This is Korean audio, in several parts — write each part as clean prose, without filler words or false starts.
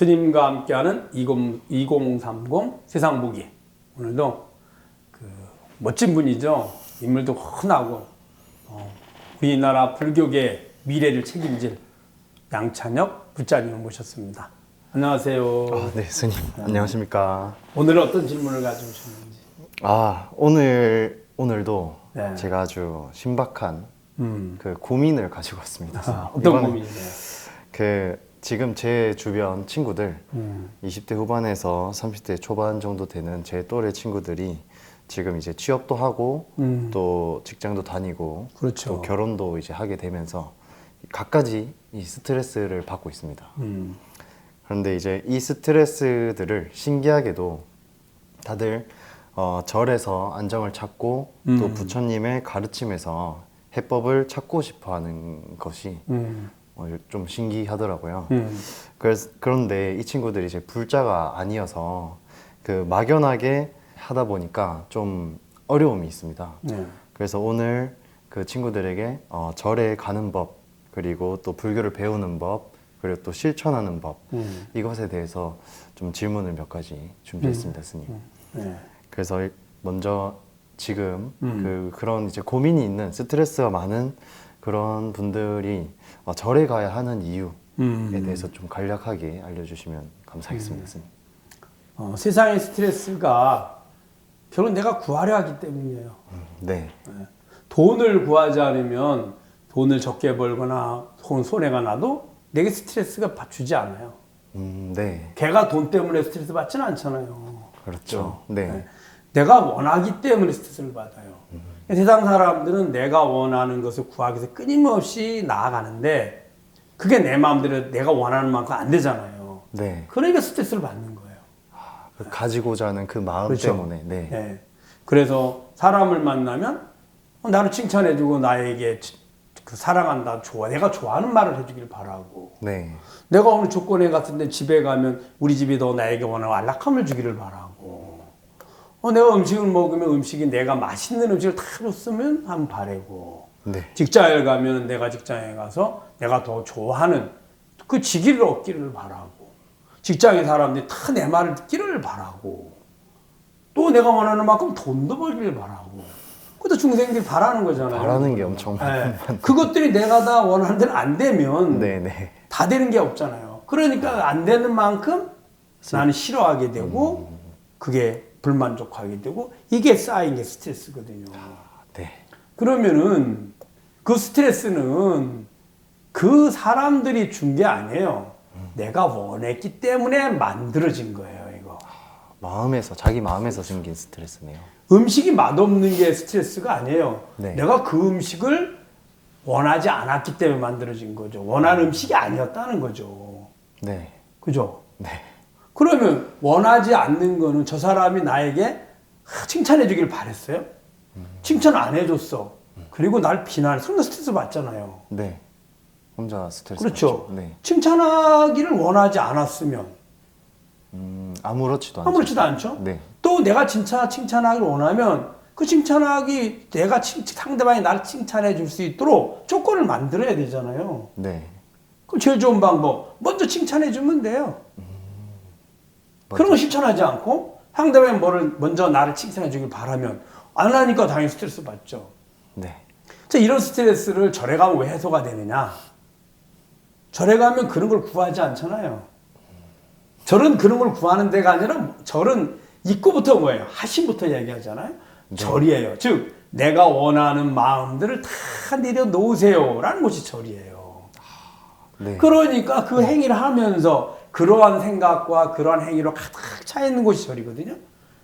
스님과 함께하는 2030 세상보기. 오늘도 멋진 분이죠. 인물도 흔하고 우리나라 불교계 미래를 책임질 양찬혁 부자님을 모셨습니다. 안녕하세요. 네, 스님. 안녕하십니까. 오늘은 어떤 질문을 가져오셨는지. 오늘도 네. 제가 아주 신박한 그 고민을 가지고 왔습니다. 어떤 고민이세요? 지금 제 주변 친구들 20대 후반에서 30대 초반 정도 되는 제 또래 친구들이 지금 이제 취업도 하고 또 직장도 다니고 그렇죠. 또 결혼도 이제 하게 되면서 갖가지 이 스트레스를 받고 있습니다. 그런데 이제 이 스트레스들을 신기하게도 다들 절에서 안정을 찾고 또 부처님의 가르침에서 해법을 찾고 싶어하는 것이 좀 신기하더라고요. 그런데 이 친구들이 이제 불자가 아니어서 그 막연하게 하다 보니까 좀 어려움이 있습니다. 그래서 오늘 그 친구들에게 절에 가는 법, 그리고 또 불교를 배우는 법, 그리고 또 실천하는 법, 이것에 대해서 좀 질문을 몇 가지 준비했습니다, 스님. 그래서 먼저 지금 그런 이제 고민이 있는, 스트레스가 많은 그런 분들이 절에 가야 하는 이유에 대해서 좀 간략하게 알려주시면 감사하겠습니다, 스님. 세상의 스트레스가 결국 내가 구하려 하기 때문이에요. 네. 돈을 구하지 않으면 돈을 적게 벌거나 손해가 나도 내게 스트레스가 주지 않아요. 네. 걔가 돈 때문에 스트레스 받지는 않잖아요. 그렇죠. 네. 내가 원하기 때문에 스트레스를 받아요. 세상 사람들은 내가 원하는 것을 구하기 위해서 끊임없이 나아가는데 그게 내 마음대로 내가 원하는 만큼 안 되잖아요. 네. 그러니까 스트레스를 받는 거예요. 가지고자 하는 그 마음 그렇죠. 때문에. 네. 네. 그래서 사람을 만나면 나를 칭찬해주고 나에게 사랑한다, 좋아, 내가 좋아하는 말을 해주길 바라고. 네. 내가 어느 조건에 갔을 때 집에 가면 우리 집이 더 나에게 원하는 안락함을 주기를 바라고. 내가 음식을 먹으면 음식이 내가 맛있는 음식을 다 줬으면 한번 바라고. 네. 직장에 가면 내가 직장에 가서 내가 더 좋아하는 그 직위를 얻기를 바라고. 직장의 사람들이 다 내 말을 듣기를 바라고. 또 내가 원하는 만큼 돈도 벌기를 바라고. 그것도 중생들이 바라는 거잖아요. 바라는 게 엄청 많은. 그것들이 내가 다 원하는 대로 안 되면 네네. 다 되는 게 없잖아요. 그러니까 안 되는 만큼 나는 싫어하게 되고 그게 불만족하게 되고 이게 쌓인 게 스트레스거든요. 네. 그러면은 그 스트레스는 그 사람들이 준 게 아니에요. 내가 원했기 때문에 만들어진 거예요, 이거. 자기 마음에서 생긴 스트레스네요. 음식이 맛없는 게 스트레스가 아니에요. 네. 내가 그 음식을 원하지 않았기 때문에 만들어진 거죠. 원하는 음식이 아니었다는 거죠. 네. 그죠? 네. 그러면 원하지 않는 거는 저 사람이 나에게 칭찬해 주길 바랬어요? 칭찬 안 해줬어. 그리고 날 비난해. 손 스트레스 받잖아요. 네. 혼자 스트레스 그렇죠. 받죠. 네. 칭찬하기를 원하지 않았으면 아무렇지도 않죠. 아무렇지도 않죠. 네. 또 내가 진짜 칭찬하기를 원하면 그 칭찬하기 내가 상대방이 나를 칭찬해 줄 수 있도록 조건을 만들어야 되잖아요. 네. 그럼 제일 좋은 방법 먼저 칭찬해 주면 돼요. 그런 거 실천하지 않고 상대방이 먼저 나를 칭찬해 주길 바라면 안 하니까 당연히 스트레스 받죠. 네. 자, 이런 스트레스를 절에 가면 왜 해소가 되느냐? 절에 가면 그런 걸 구하지 않잖아요. 절은 그런 걸 구하는 데가 아니라 절은 입구부터 뭐예요? 하심부터 얘기하잖아요. 네. 절이에요. 즉 내가 원하는 마음들을 다 내려놓으세요 라는 것이 절이에요. 네. 그러니까 그 행위를 하면서 그러한 생각과 그러한 행위로 가득 차 있는 것이 절이거든요.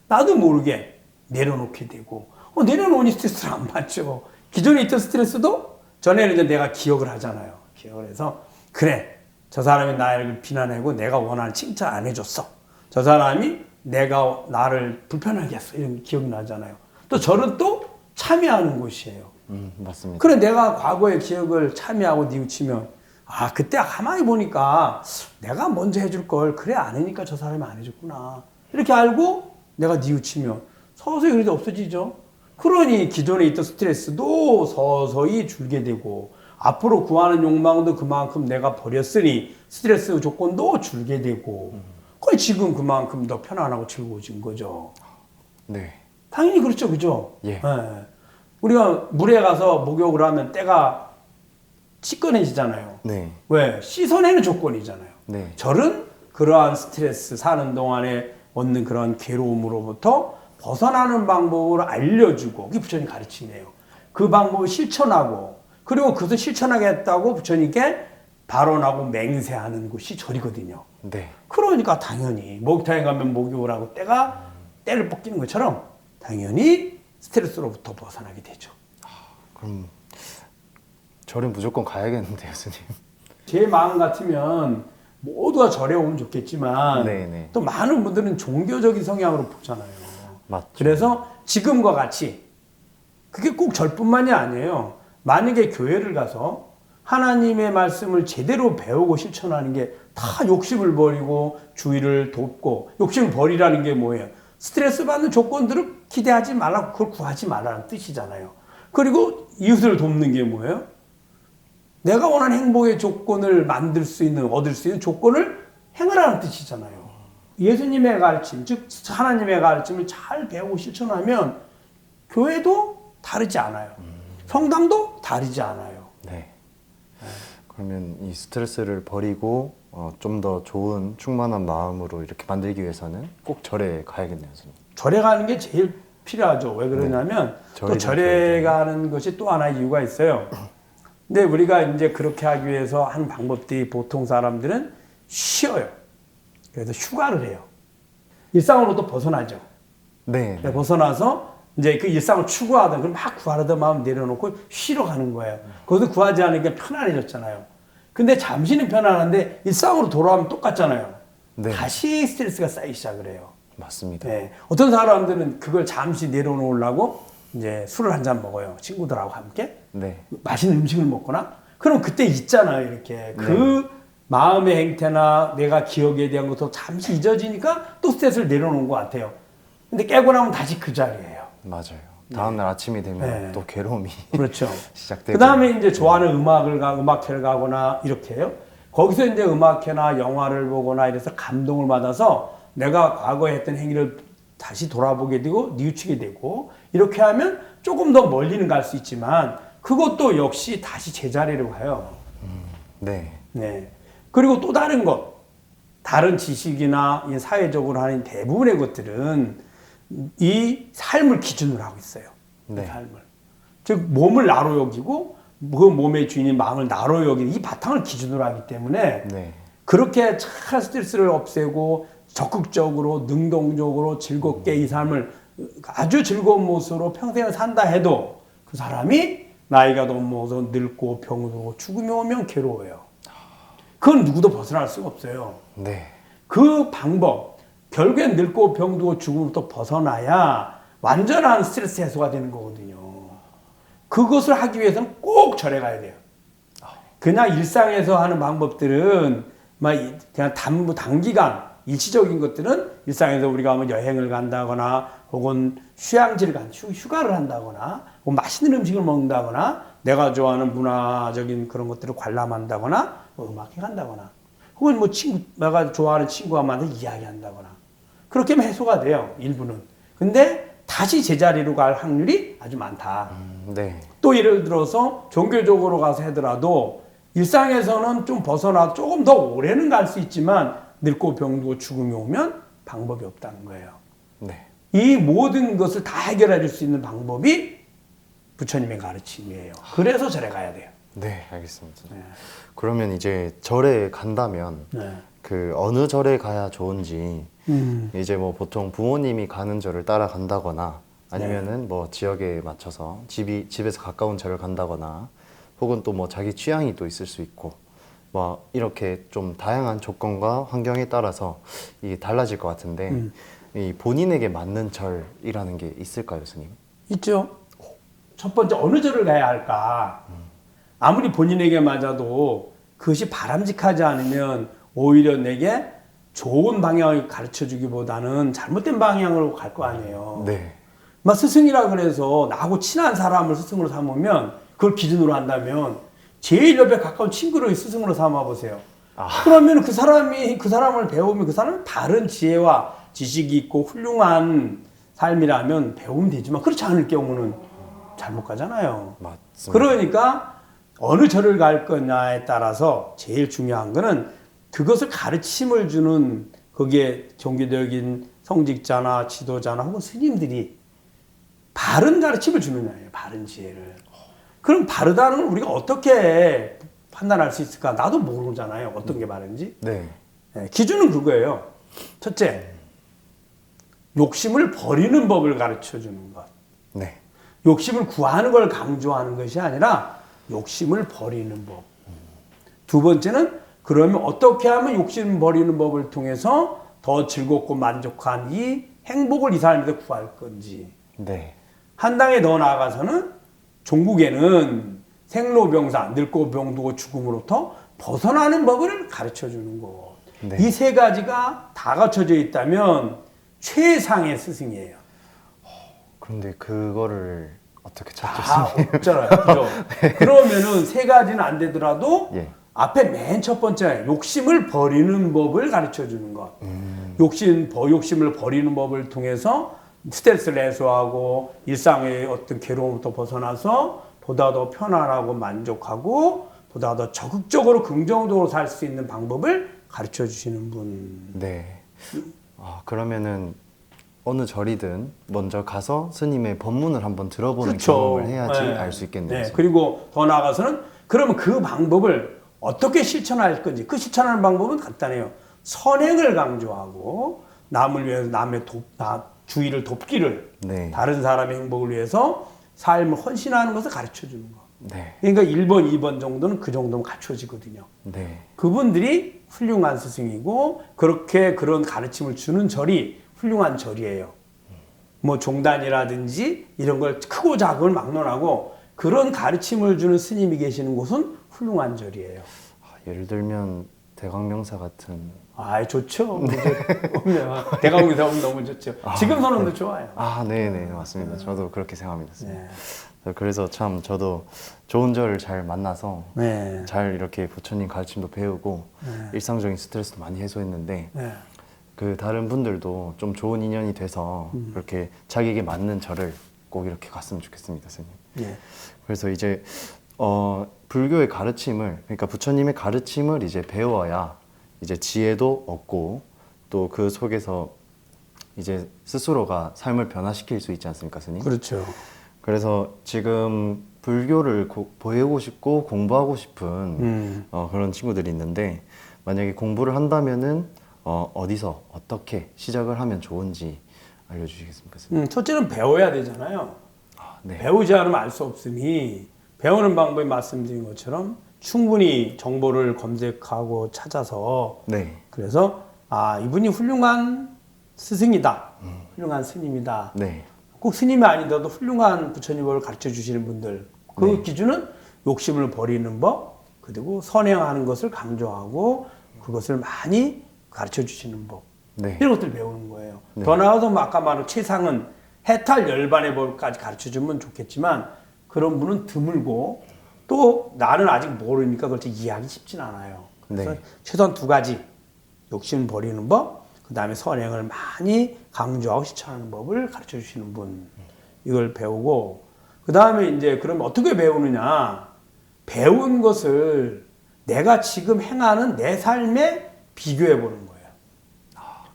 나도 모르게 내려놓게 되고 내려놓으니 스트레스를 안 받죠. 기존에 있던 스트레스도 전에는 이제 내가 기억을 하잖아요. 기억을 해서 그래 저 사람이 나를 비난하고 내가 원하는 칭찬 안 해줬어. 저 사람이 내가 나를 불편하게 했어. 이런 기억이 나잖아요. 또 절은 또 참여하는 곳이에요. 맞습니다. 그래 내가 과거의 기억을 참여하고 뉘우치면 그때 가만히 보니까 내가 먼저 해줄 걸 그래 안 하니까 저 사람이 안 해줬구나. 이렇게 알고 내가 뉘우치면 서서히 그래도 없어지죠. 그러니 기존에 있던 스트레스도 서서히 줄게 되고 앞으로 구하는 욕망도 그만큼 내가 버렸으니 스트레스 조건도 줄게 되고 그래 지금 그만큼 더 편안하고 즐거워진 거죠. 네. 당연히 그렇죠, 그죠? 예. 우리가 물에 가서 목욕을 하면 때가 씻겨내지잖아요. 네. 왜? 씻어내는 조건이잖아요. 네. 절은 그러한 스트레스 사는 동안에 얻는 그런 괴로움으로부터 벗어나는 방법을 알려주고 그게 부처님 가르침이에요. 그 방법을 실천하고 그리고 그것을 실천하겠다고 부처님께 발언하고 맹세하는 곳이 절이거든요. 네. 그러니까 당연히 목욕탕에 가면 목욕을 하고 때를 벗기는 것처럼 당연히 스트레스로부터 벗어나게 되죠. 그럼 절은 무조건 가야겠는데요, 스님. 제 마음 같으면 모두가 절에 오면 좋겠지만 네네. 또 많은 분들은 종교적인 성향으로 보잖아요. 맞죠. 그래서 지금과 같이 그게 꼭 절뿐만이 아니에요. 만약에 교회를 가서 하나님의 말씀을 제대로 배우고 실천하는 게 다 욕심을 버리고 주의를 돕고 욕심을 버리라는 게 뭐예요? 스트레스 받는 조건들을 기대하지 말라고 그걸 구하지 말라는 뜻이잖아요. 그리고 이웃을 돕는 게 뭐예요? 내가 원하는 행복의 조건을 만들 수 있는, 얻을 수 있는 조건을 행하라는 뜻이잖아요. 예수님의 가르침, 즉 하나님의 가르침을 잘 배우고 실천하면 교회도 다르지 않아요. 성당도 다르지 않아요. 네. 그러면 이 스트레스를 버리고 좀 더 좋은 충만한 마음으로 이렇게 만들기 위해서는 꼭 절에 가야겠네요, 스님. 절에 가는 게 제일 필요하죠. 왜 그러냐면 또 절에 가는 것이 또 하나의 이유가 있어요. 근데 우리가 이제 그렇게 하기 위해서 한 방법들이 보통 사람들은 쉬어요. 그래서 휴가를 해요. 일상으로부터 벗어나죠. 네. 네. 벗어나서 이제 그 일상을 추구하던, 그럼 막 구하려던 마음 내려놓고 쉬러 가는 거예요. 거기서 구하지 않으니까 편안해졌잖아요. 근데 잠시는 편안한데 일상으로 돌아오면 똑같잖아요. 네. 다시 스트레스가 쌓이기 시작을 해요. 맞습니다. 네. 어떤 사람들은 그걸 잠시 내려놓으려고 이제 술을 한 잔 먹어요. 친구들하고 함께. 네. 맛있는 음식을 먹거나. 그럼 그때 있잖아요. 이렇게. 그 마음의 행태나 내가 기억에 대한 것도 잠시 잊어지니까 또 스트레스를 내려놓은 것 같아요. 근데 깨고 나면 다시 그 자리예요. 맞아요. 다음날 아침이 되면 네. 또 괴로움이 그렇죠. 시작되고. 그 다음에 이제 좋아하는 음악회를 가거나 이렇게 해요. 거기서 이제 음악회나 영화를 보거나 이래서 감동을 받아서 내가 과거에 했던 행위를 다시 돌아보게 되고 뉘우치게 되고 이렇게 하면 조금 더 멀리는 갈 수 있지만 그것도 역시 다시 제자리로 가요. 네. 네. 그리고 또 다른 것, 다른 지식이나 이 사회적으로 하는 대부분의 것들은 이 삶을 기준으로 하고 있어요. 네. 이 삶을. 즉 몸을 나로 여기고 그 몸의 주인인 마음을 나로 여기는 이 바탕을 기준으로 하기 때문에 네. 그렇게 잘 스트레스를 없애고 적극적으로 능동적으로 즐겁게 이 삶을 아주 즐거운 모습으로 평생을 산다 해도 그 사람이 나이가 넘어서 늙고 병들고 죽음이 오면 괴로워요. 그건 누구도 벗어날 수가 없어요. 네. 그 방법, 결국엔 늙고 병들고 죽음부터 벗어나야 완전한 스트레스 해소가 되는 거거든요. 그것을 하기 위해서는 꼭 절에 가야 돼요. 그냥 일상에서 하는 방법들은 막 그냥 단기간 일시적인 것들은 일상에서 우리가 뭐 여행을 간다거나 혹은 휴가를 한다거나 혹은 맛있는 음식을 먹는다거나 내가 좋아하는 문화적인 그런 것들을 관람한다거나 뭐 음악회 간다거나 혹은 뭐 내가 좋아하는 친구와 만나서 이야기한다거나 그렇게 하면 해소가 돼요. 일부는. 근데 다시 제자리로 갈 확률이 아주 많다. 네. 또 예를 들어서 종교적으로 가서 하더라도 일상에서는 좀 벗어나 조금 더 오래는 갈 수 있지만 늙고 병들고 죽음이 오면 방법이 없다는 거예요. 네. 이 모든 것을 다 해결해 줄 수 있는 방법이 부처님의 가르침이에요. 그래서 절에 가야 돼요. 네, 알겠습니다. 네. 그러면 이제 절에 간다면 네. 그 어느 절에 가야 좋은지 이제 뭐 보통 부모님이 가는 절을 따라간다거나 아니면은 뭐 지역에 맞춰서 집에서 가까운 절을 간다거나 혹은 또 뭐 자기 취향이 또 있을 수 있고 뭐 이렇게 좀 다양한 조건과 환경에 따라서 이게 달라질 것 같은데 이 본인에게 맞는 절이라는 게 있을까요, 스님? 있죠. 첫 번째 어느 절을 가야 할까? 아무리 본인에게 맞아도 그것이 바람직하지 않으면 오히려 내게 좋은 방향을 가르쳐주기보다는 잘못된 방향으로 갈 거 아니에요. 네. 막 스승이라 그래서 나하고 친한 사람을 스승으로 삼으면 그걸 기준으로 한다면 제일 옆에 가까운 친구를 스승으로 삼아 보세요. 아. 그러면 그 사람을 배우면 그 사람은 바른 지혜와 지식이 있고 훌륭한 삶이라면 배우면 되지만 그렇지 않을 경우는 잘못 가잖아요. 맞습니다. 그러니까 어느 절을 갈 거냐에 따라서 제일 중요한 거는 그것을 가르침을 주는 거기에 종교적인 성직자나 지도자나 혹은 스님들이 바른 가르침을 주느냐예요. 바른 지혜를. 그럼 바르다는 걸 우리가 어떻게 판단할 수 있을까? 나도 모르잖아요. 어떤 게 바른지. 네. 네, 기준은 그거예요. 첫째, 욕심을 버리는 법을 가르쳐 주는 것. 네. 욕심을 구하는 걸 강조하는 것이 아니라 욕심을 버리는 법. 두 번째는 그러면 어떻게 하면 욕심 버리는 법을 통해서 더 즐겁고 만족한 이 행복을 이 사람한테 구할 건지. 네. 한 단계 더 나아가서는 종국에는 생로병사, 늙고 병두고 죽음으로부터 벗어나는 법을 가르쳐 주는 것. 네. 이 세 가지가 다 갖춰져 있다면 최상의 스승이에요. 그런데 그거를 어떻게 다 찾겠습니까? 없잖아요. 그죠? 그러면은 세 가지는 안 되더라도 예. 앞에 맨 첫 번째 욕심을 버리는 법을 가르쳐 주는 것. 욕심을 버리는 법을 통해서 스트레스를 해소하고 일상의 어떤 괴로움부터 벗어나서 보다 더 편안하고 만족하고 보다 더 적극적으로 긍정적으로 살 수 있는 방법을 가르쳐 주시는 분. 네. 그러면은 어느 절이든 먼저 가서 스님의 법문을 한번 들어보는 그렇죠. 경험을 해야지 네. 알 수 있겠네요. 네. 선생님. 그리고 더 나아가서는 그러면 그 방법을 어떻게 실천할 건지 그 실천하는 방법은 간단해요. 선행을 강조하고 남을 위해서 남의 주의를 돕기를 네. 다른 사람의 행복을 위해서 삶을 헌신하는 것을 가르쳐 주는 거. 네. 그러니까 1번, 2번 정도는 그 정도면 갖춰지거든요. 네. 그분들이 훌륭한 스승이고 그렇게 그런 가르침을 주는 절이 훌륭한 절이에요. 뭐 종단이라든지 이런 걸 크고 작은 막론하고 그런 가르침을 주는 스님이 계시는 곳은 훌륭한 절이에요. 예를 들면 대광명사 같은. 좋죠. 대가공에서 오면 너무 좋죠. 지금 선언도 좋아요. 네네 맞습니다. 저도 그렇게 생각합니다. 선생님. 네. 그래서 참 저도 좋은 절을 잘 만나서 네. 잘 이렇게 부처님 가르침도 배우고 일상적인 스트레스도 많이 해소했는데 네. 그 다른 분들도 좀 좋은 인연이 돼서 그렇게 자기에게 맞는 절을 꼭 이렇게 갔으면 좋겠습니다, 선생님. 네. 그래서 이제 불교의 가르침을 그러니까 부처님의 가르침을 이제 배워야 이제 지혜도 얻고 또 그 속에서 이제 스스로가 삶을 변화시킬 수 있지 않습니까, 스님? 그렇죠. 그래서 지금 불교를 배우고 싶고 공부하고 싶은 그런 친구들이 있는데 만약에 공부를 한다면은 어디서 어떻게 시작을 하면 좋은지 알려주시겠습니까, 스님? 첫째는 배워야 되잖아요. 네. 배우지 않으면 알 수 없으니 배우는 방법이 말씀드린 것처럼 충분히 정보를 검색하고 찾아서 네. 그래서 이분이 훌륭한 스승이다. 훌륭한 스님이다. 네. 꼭 스님이 아니더라도 훌륭한 부처님을 가르쳐 주시는 분들 그 네. 기준은 욕심을 버리는 법 그리고 선행하는 것을 강조하고 그것을 많이 가르쳐 주시는 법 네. 이런 것들 배우는 거예요. 네. 더 나아가서 뭐 아까 말한 최상은 해탈 열반의 법까지 가르쳐 주면 좋겠지만 그런 분은 드물고 또 나는 아직 모르니까 그걸 이해하기 쉽진 않아요. 그래서 네. 최소한 두 가지 욕심 버리는 법, 그 다음에 선행을 많이 강조하고 실천하는 법을 가르쳐 주시는 분 이걸 배우고 그 다음에 이제 그럼 어떻게 배우느냐 배운 것을 내가 지금 행하는 내 삶에 비교해 보는 거예요.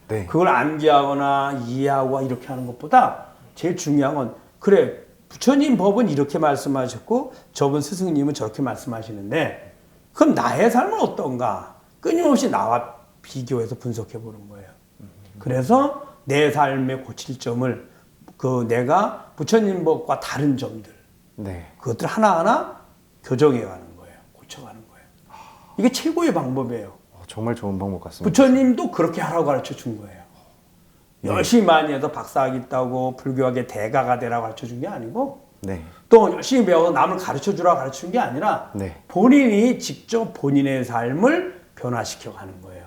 네. 그걸 암기하거나 이해하고 이렇게 하는 것보다 제일 중요한 건 그래 부처님 법은 이렇게 말씀하셨고 저분 스승님은 저렇게 말씀하시는데 그럼 나의 삶은 어떤가 끊임없이 나와 비교해서 분석해 보는 거예요. 그래서 내 삶의 고칠 점을 내가 부처님 법과 다른 점들 네. 그것들 하나하나 교정해 가는 거예요. 고쳐가는 거예요. 이게 최고의 방법이에요. 정말 좋은 방법 같습니다. 부처님도 그렇게 하라고 가르쳐 준 거예요. 열심히 많이 해서 박사학위 따고 불교학의 대가가 되라고 가르쳐 준 게 아니고 네. 또 열심히 배워서 남을 가르쳐 주라고 가르쳐 준 게 아니라 네. 본인이 직접 본인의 삶을 변화시켜 가는 거예요.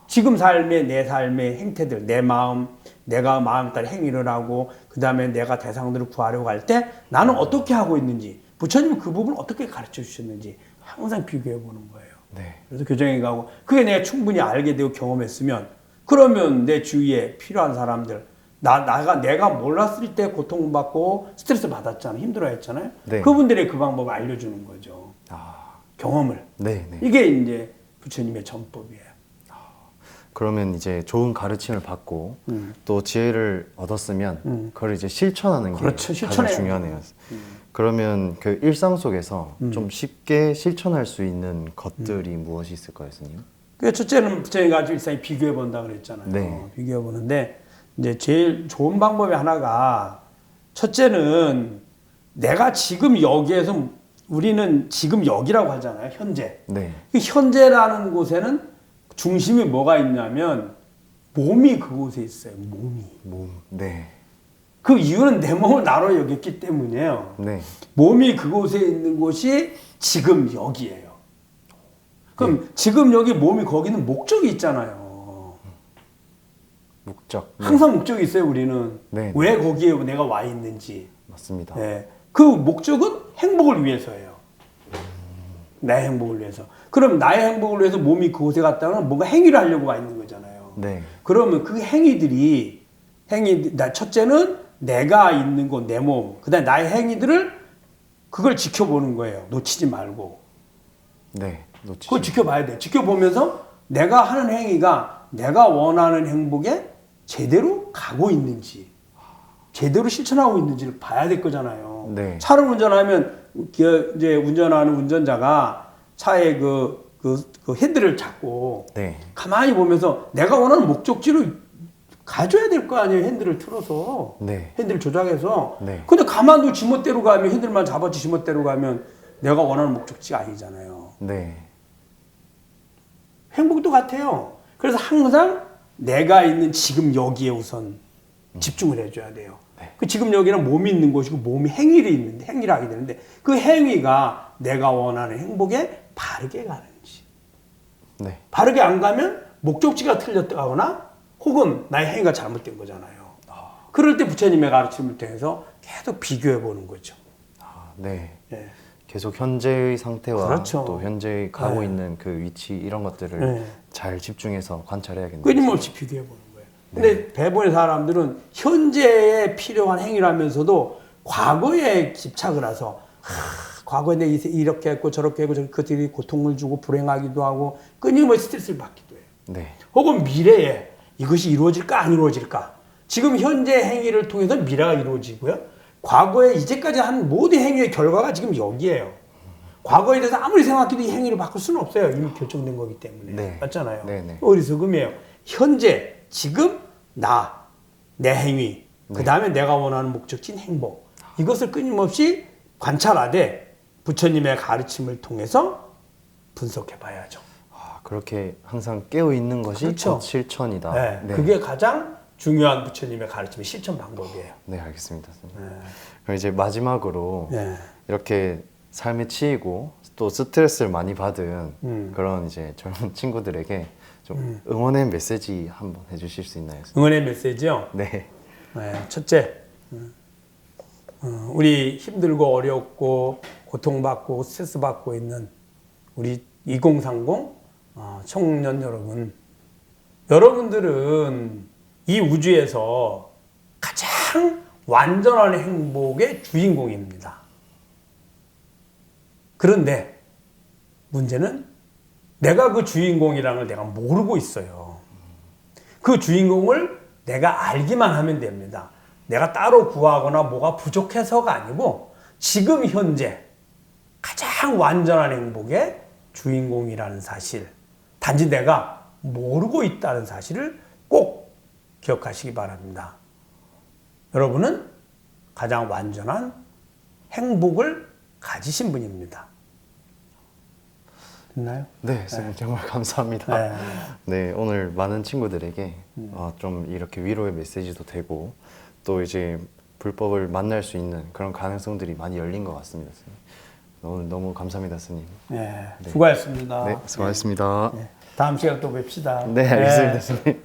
지금 내 삶의 행태들, 내 마음, 내가 마음 따라 행위를 하고 그 다음에 내가 대상들을 구하려고 할 때 나는 어떻게 하고 있는지 부처님은 그 부분을 어떻게 가르쳐 주셨는지 항상 비교해 보는 거예요. 네. 그래서 교정에 가고 그게 내가 충분히 알게 되고 경험했으면 그러면 내 주위에 필요한 사람들 내가 몰랐을 때 고통받고 스트레스 받았잖아요. 힘들어했잖아요. 네. 그분들의 그 방법을 알려주는 거죠. 경험을. 네, 네. 이게 이제 부처님의 전법이에요. 그러면 이제 좋은 가르침을 받고 또 지혜를 얻었으면 그걸 이제 실천하는 게 그렇죠. 가장 실천해야 중요하네요. 그러면 그 일상 속에서 좀 쉽게 실천할 수 있는 것들이 무엇이 있을까요, 스님? 그 첫째는 부처님이 아주 일상에 비교해 본다 그랬잖아요. 네. 비교해 보는데 이제 제일 좋은 방법이 하나가 첫째는 내가 지금 여기에서 우리는 지금 여기라고 하잖아요. 현재. 네. 그 현재라는 곳에는 중심이 뭐가 있냐면 몸이 그곳에 있어요. 몸이. 몸. 네. 그 이유는 내 몸을 나로 여겼기 때문이에요. 네. 몸이 그곳에 있는 곳이 지금 여기예요. 그럼 지금 여기 몸이 거기는 목적이 있잖아요. 목적. 네. 항상 목적이 있어요. 우리는 네. 왜 거기에 내가 와 있는지. 맞습니다. 네. 그 목적은 행복을 위해서예요. 나의 행복을 위해서. 그럼 나의 행복을 위해서 몸이 그곳에 갔다면 뭔가 행위를 하려고 와 있는 거잖아요. 네. 그러면 그 첫째는 내가 있는 곳, 내 몸, 그 다음에 나의 행위들을 그걸 지켜보는 거예요. 놓치지 말고. 네. 놓치지. 그걸 지켜봐야 돼요. 지켜보면서 내가 하는 행위가 내가 원하는 행복에 제대로 가고 있는지, 제대로 실천하고 있는지를 봐야 될 거잖아요. 네. 차를 운전하면 이제 운전하는 운전자가 차의 그 핸들을 잡고 네. 가만히 보면서 내가 원하는 목적지를 가져야 될 거 아니에요. 핸들을 틀어서. 네. 핸들을 조작해서. 네. 근데 가만둬 지멋대로 가면 핸들만 잡았지 지멋대로 가면 내가 원하는 목적지가 아니잖아요. 네. 행복도 같아요. 그래서 항상 내가 있는 지금 여기에 우선 집중을 해줘야 돼요. 네. 그 지금 여기는 몸이 있는 곳이고 몸이 행위를 하게 되는데 그 행위가 내가 원하는 행복에 바르게 가는지. 네. 바르게 안 가면 목적지가 틀렸다거나 혹은 나의 행위가 잘못된 거잖아요. 그럴 때 부처님의 가르침을 통해서 계속 비교해 보는 거죠. 네. 예. 계속 현재의 상태와 그렇죠. 또 현재 가고 네. 있는 그 위치 이런 것들을 네. 잘 집중해서 관찰해야겠네요. 끊임없이 비교해 보는 거예요. 근데 대부분의 사람들은 현재에 필요한 행위를 하면서도 과거에 집착을 해서 과거에 내가 이렇게 했고 저렇게 했고 그것들이 고통을 주고 불행하기도 하고 끊임없이 스트레스를 받기도 해요. 네. 혹은 미래에 이것이 이루어질까 안 이루어질까. 지금 현재 행위를 통해서 미래가 이루어지고요. 과거에 이제까지 한 모든 행위의 결과가 지금 여기에요. 과거에 대해서 아무리 생각해도 이 행위를 바꿀 수는 없어요. 이미 결정된 거기 때문에. 네. 맞잖아요. 네네. 어리석음이에요. 현재, 지금, 내 행위, 그 다음에 내가 원하는 목적지인 행복. 이것을 끊임없이 관찰하되 부처님의 가르침을 통해서 분석해 봐야죠. 그렇게 항상 깨어 있는 것이 그렇죠. 곧 실천이다. 네. 네. 그게 가장 중요한 부처님의 가르침의 실천 방법이에요. 네, 알겠습니다. 선생님. 그럼 이제 마지막으로 네. 이렇게 삶에 치이고 또 스트레스를 많이 받은 그런 이제 젊은 친구들에게 좀 응원의 메시지 한번 해주실 수 있나요? 선생님? 응원의 메시지요. 네. 네, 첫째, 우리 힘들고 어렵고 고통받고 스트레스 받고 있는 우리 2030 청년 여러분, 여러분들은 이 우주에서 가장 완전한 행복의 주인공입니다. 그런데 문제는 내가 그 주인공이라는 걸 내가 모르고 있어요. 그 주인공을 내가 알기만 하면 됩니다. 내가 따로 구하거나 뭐가 부족해서가 아니고 지금 현재 가장 완전한 행복의 주인공이라는 사실, 단지 내가 모르고 있다는 사실을 꼭 기억하시기 바랍니다. 여러분은 가장 완전한 행복을 가지신 분입니다. 됐나요? 네, 선생님 정말 감사합니다. 네, 오늘 많은 친구들에게 좀 이렇게 위로의 메시지도 되고 또 이제 불법을 만날 수 있는 그런 가능성들이 많이 열린 것 같습니다. 선생님. 오늘 너무 감사합니다, 스님. 네, 수고하셨습니다. 네, 수고하셨습니다. 다음 시간에 또 뵙시다. 네, 알겠습니다, 스님.